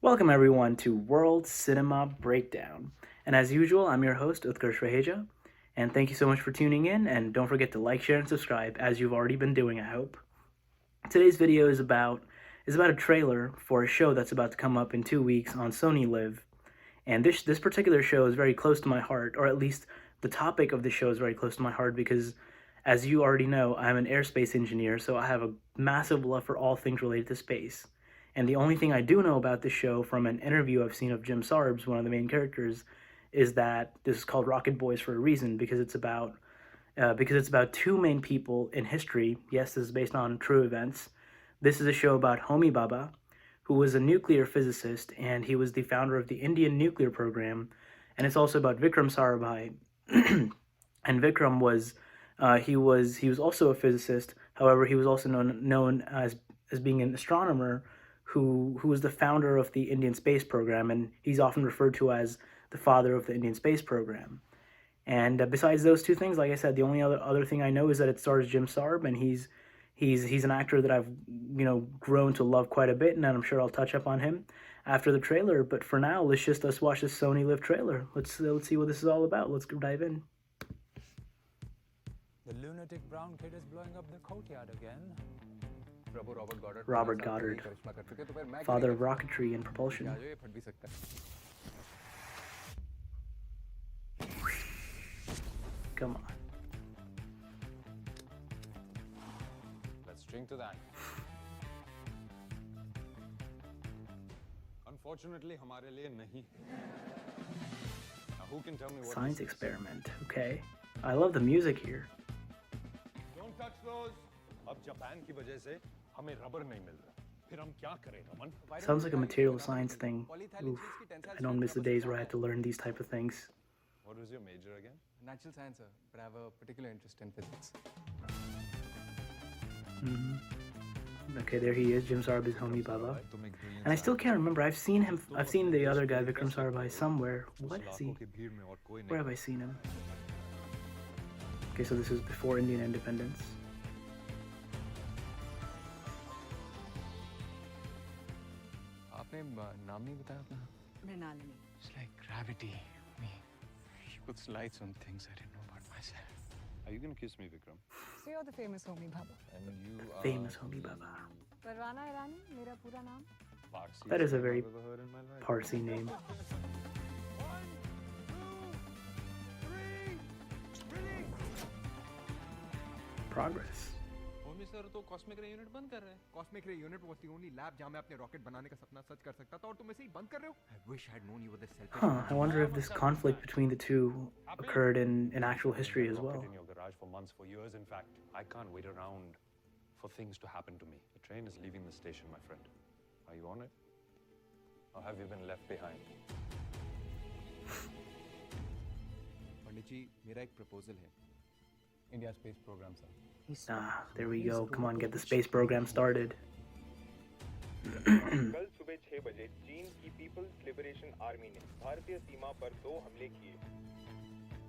Welcome everyone to World Cinema Breakdown. And as usual, I'm your host, Utkarsh Raheja. And thank you so much for tuning in, and don't forget to like, share, and subscribe, as you've already been doing, I hope. Today's video is about a trailer for a show that's about to come up in 2 weeks on SonyLIV. And this particular show is very close to my heart, or at least the topic of the show is very close to my heart because, as you already know, I'm an aerospace engineer, so I have a massive love for all things related to space. And the only thing I do know about this show from an interview I've seen of Jim Sarbh, one of the main characters, is that this is called Rocket Boys for a reason, because it's about two main people in history. Yes, this is based on true events. This is a show about Homi Bhabha, who was a nuclear physicist, and he was the founder of the Indian nuclear program. And it's also about Vikram Sarabhai. And Vikram was he was also a physicist. However, he was also known as being an astronomer who was the founder of the Indian space program, and he's often referred to as the father of the Indian space program. And besides those two things, like I said, the only other thing I know is that it stars Jim Sarbh, and he's an actor that I've grown to love quite a bit, and I'm sure I'll touch up on him after the trailer. But for now, let's watch this SonyLIV trailer. Let's see what this is all about. Let's dive in. The lunatic brown kid is blowing up the courtyard again. Robert Goddard, father of rocketry and propulsion. Come on. Let's drink to that. Unfortunately, हमारे लिए नहीं. Now, who can tell me what Science experiment. Okay. I love the music here. Don't touch those. अब Japan की वजह से हमें rubber नहीं मिल रहा. फिर हम क्या करें, Raman? Sounds like a material science thing. Oof. I don't miss the days where I had to learn these type of things. What was your major again? Natural science, sir, but I have a particular interest in physics. Okay, there he is. Jim Sarbh is Homi Bhabha. And I still can't remember. I've seen the other guy, Vikram Sarabhai, somewhere. What is he? Where have I seen him? Okay, so this is before Indian independence. आपने नाम नहीं बताया अपना? Mrinalini. It's like gravity. She puts lights on things I didn't know about myself. Are you gonna kiss me, Vikram? So you're the famous Homi Bhabha. And you are Famous Homi Bhabha. Parwana Irani, mera pura naam. Parsi. That is a very I've ever heard in my life. Parsi name. Progress. Homi sir तो cosmic रे unit बंद कर रहे हैं. Cosmic Ray Unit was the only lab जहाँ मैं अपने rocket बनाने का सपना सच कर सकता था और तुम इसे ही बंद कर रहे हो? I wish I had known you were this selfish. Huh, I wonder if this conflict between the two occurred in actual history as well. In your garage for months, for years, in fact. I can't wait around for things to happen to me. The train is leaving the station, my friend. Are you on it? Or have you been left behind? पंडित जी, मेरा एक proposal है. India space program, sir. Ah, there we go. Come on, get the space program started. कल सुबह 6 बजे चीन की peoples liberation army ने भारतीय सीमा पर 2 हमले किए.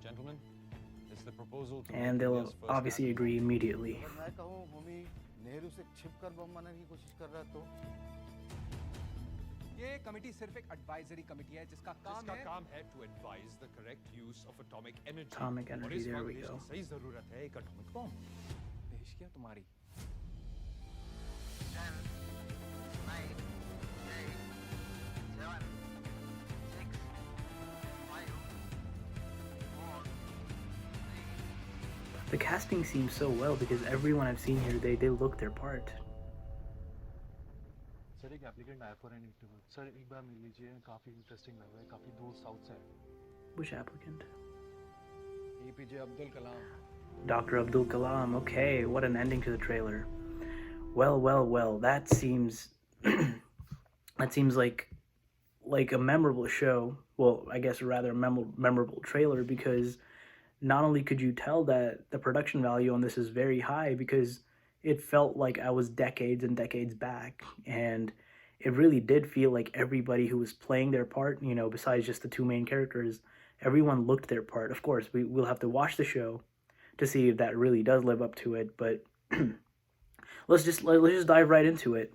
Gentlemen, it's the proposal to And make they'll India's first obviously agree immediately. मैं कहूँ होमी नेहरू से छिपकर बम बनाने की कोशिश कर रहा तो ये कमेटी सिर्फ एक एडवाइजरी कमेटी है जिसका काम है to advise the correct use of atomic energy. Atomic और energy, इस there we foundation go. से ही जरूरत है एक atomic bomb. देश क्या तुम्हारी? 10, 9, 8, 7, 6, 5, 4, 3. The casting seems so well because everyone I've seen here, they look their part. Sir एक एप्लीकेंट आया फॉर एन इंटरव्यू. सर एक बार मिल लीजिए, काफ़ी इंटरेस्टिंग लग रहा है, काफ़ी दूर साउथ से है. Which applicant? APJ Abdul Kalam. Dr. Abdul Kalam. Okay, what an ending to the trailer. Well. That seems like a memorable show. Well, I guess rather a memorable trailer, because not only could you tell that the production value on this is very high, because it felt like I was decades and decades back, and it really did feel like everybody who was playing their part, besides just the two main characters, everyone looked their part. Of course, we'll have to watch the show to see if that really does live up to it, but let's just dive right into it.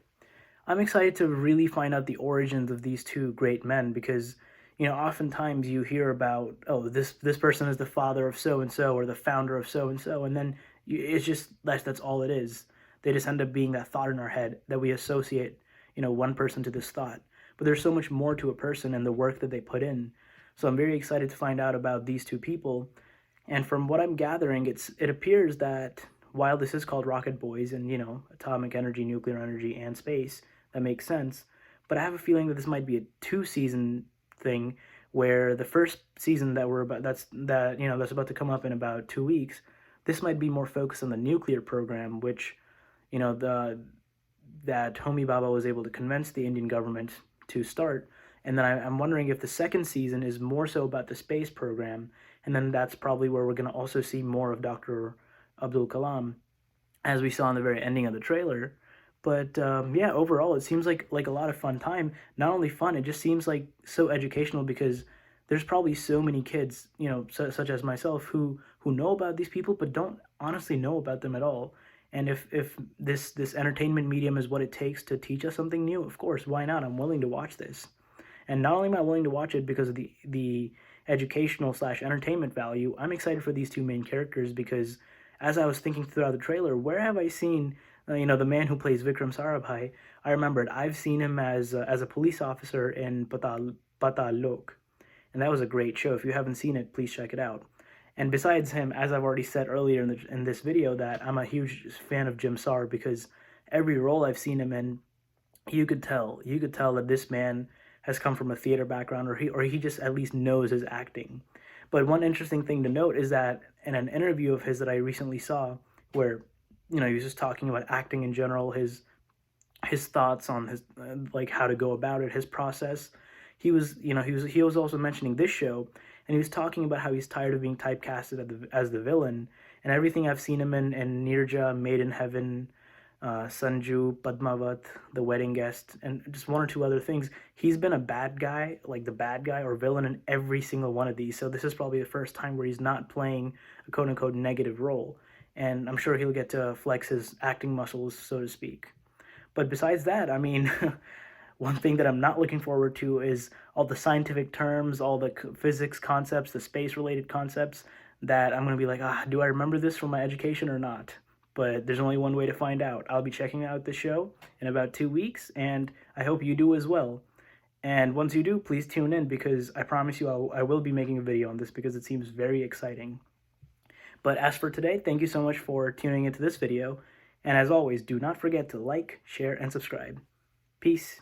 I'm excited to really find out the origins of these two great men because, oftentimes you hear about, oh, this person is the father of so and so or the founder of so and then it's just that's all it is. They just end up being that thought in our head that we associate, one person to this thought. But there's so much more to a person and the work that they put in. So I'm very excited to find out about these two people. And from what I'm gathering, it appears that while this is called Rocket Boys and, atomic energy, nuclear energy, and space, that makes sense. But I have a feeling that this might be a 2-season thing where the first season that's about to come up in about 2 weeks, this might be more focused on the nuclear program, which, that Homi Bhabha was able to convince the Indian government to start. And then I'm wondering if the second season is more so about the space program, and then that's probably where we're going to also see more of Dr. Abdul Kalam, as we saw in the very ending of the trailer. But yeah, overall, it seems like a lot of fun time. Not only fun, it just seems like so educational because there's probably so many kids, such as myself, who know about these people but don't honestly know about them at all. And if this entertainment medium is what it takes to teach us something new, of course, why not? I'm willing to watch this. And not only am I willing to watch it because of the educational / entertainment value, I'm excited for these two main characters because as I was thinking throughout the trailer, where have I seen the man who plays Vikram Sarabhai? I remembered I've seen him as a police officer in Patal Lok, and that was a great show. If you haven't seen it, please check it out. And besides him, as I've already said earlier in this video, that I'm a huge fan of Jim Sarbh because every role I've seen him in, you could tell that this man has come from a theater background, or he just at least knows his acting. But one interesting thing to note is that in an interview of his that I recently saw, where he was just talking about acting in general, his thoughts on his like how to go about it, his process. He was also mentioning this show, and he was talking about how he's tired of being typecasted as the villain, and everything I've seen him in Nirja, Made in Heaven, Sanju, Padmavat, The Wedding Guest, and just one or two other things. He's been a bad guy, like the bad guy or villain in every single one of these. So this is probably the first time where he's not playing a quote-unquote negative role. And I'm sure he'll get to flex his acting muscles, so to speak. But besides that, I mean, one thing that I'm not looking forward to is all the scientific terms, all the physics concepts, the space-related concepts that I'm going to be like, do I remember this from my education or not? But there's only one way to find out. I'll be checking out the show in about 2 weeks, and I hope you do as well. And once you do, please tune in because I promise you I will be making a video on this because it seems very exciting. But as for today, thank you so much for tuning into this video. And as always, do not forget to like, share, and subscribe. Peace.